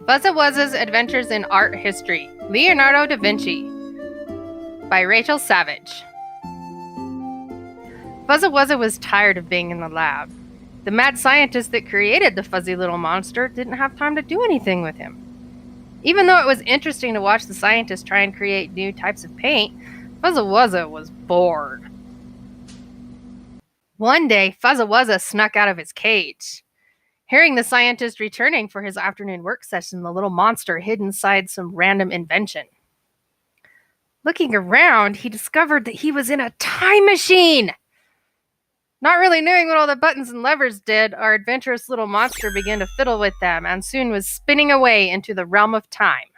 Fuzza Wuzza's Adventures in Art History, Leonardo da Vinci, by Rachel Savage. Fuzza Wuzza was tired of being in the lab. The mad scientist that created the fuzzy little monster didn't have time to do anything with him. Even though it was interesting to watch the scientist try and create new types of paint, Fuzza Wuzza was bored. One day, Fuzza Wuzza snuck out of his cage. Hearing the scientist returning for his afternoon work session, the little monster hid inside some random invention. Looking around, he discovered that he was in a time machine. Not really knowing what all the buttons and levers did, our adventurous little monster began to fiddle with them and soon was spinning away into the realm of time.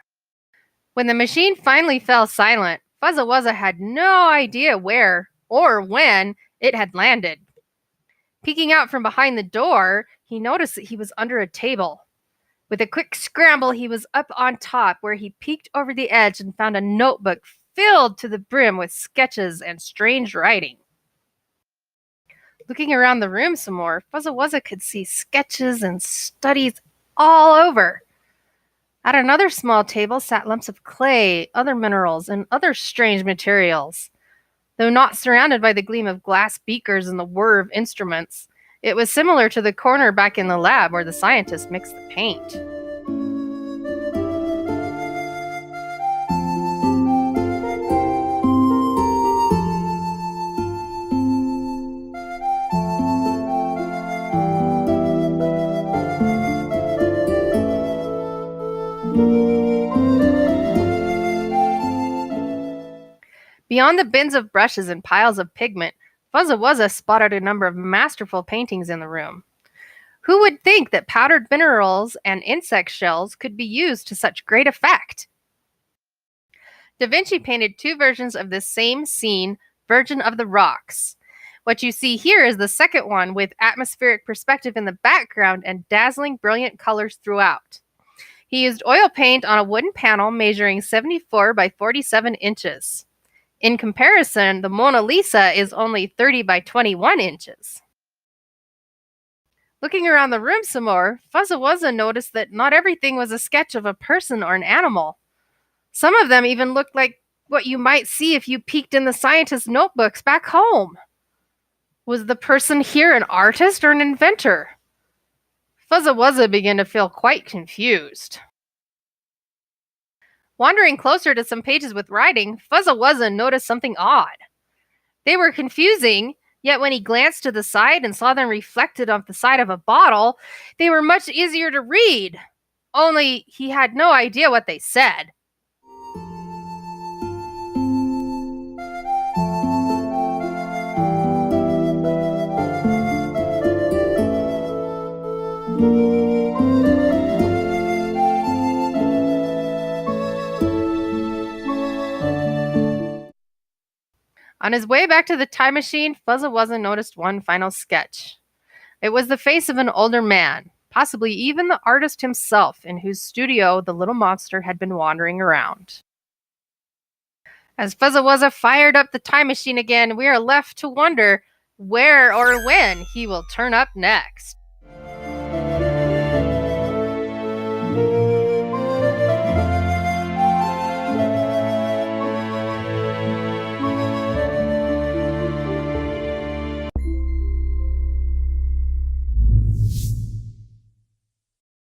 When the machine finally fell silent, Fuzza Wuzza had no idea where or when it had landed. Peeking out from behind the door, he noticed that he was under a table. With a quick scramble, he was up on top, where he peeked over the edge and found a notebook filled to the brim with sketches and strange writing. Looking around the room some more, Fuzza Wuzza could see sketches and studies all over. At another small table sat lumps of clay, other minerals, and other strange materials. Though not surrounded by the gleam of glass beakers and the whir of instruments, it was similar to the corner back in the lab where the scientist mixed the paint. Beyond the bins of brushes and piles of pigment, Fuzza Wuzza spotted a number of masterful paintings in the room. Who would think that powdered minerals and insect shells could be used to such great effect? Da Vinci painted two versions of this same scene, Virgin of the Rocks. What you see here is the second one, with atmospheric perspective in the background and dazzling brilliant colors throughout. He used oil paint on a wooden panel measuring 74 by 47 inches. In comparison, the Mona Lisa is only 30 by 21 inches. Looking around the room some more, Fuzza Wuzza noticed that not everything was a sketch of a person or an animal. Some of them even looked like what you might see if you peeked in the scientist's notebooks back home. Was the person here an artist or an inventor? Fuzza Wuzza began to feel quite confused. Wandering closer to some pages with writing, Fuzza Wuzza noticed something odd. They were confusing, yet when he glanced to the side and saw them reflected off the side of a bottle, they were much easier to read. Only he had no idea what they said. On his way back to the time machine, Fuzza Wuzza noticed one final sketch. It was the face of an older man, possibly even the artist himself, in whose studio the little monster had been wandering around. As Fuzza Wuzza fired up the time machine again, we are left to wonder where or when he will turn up next.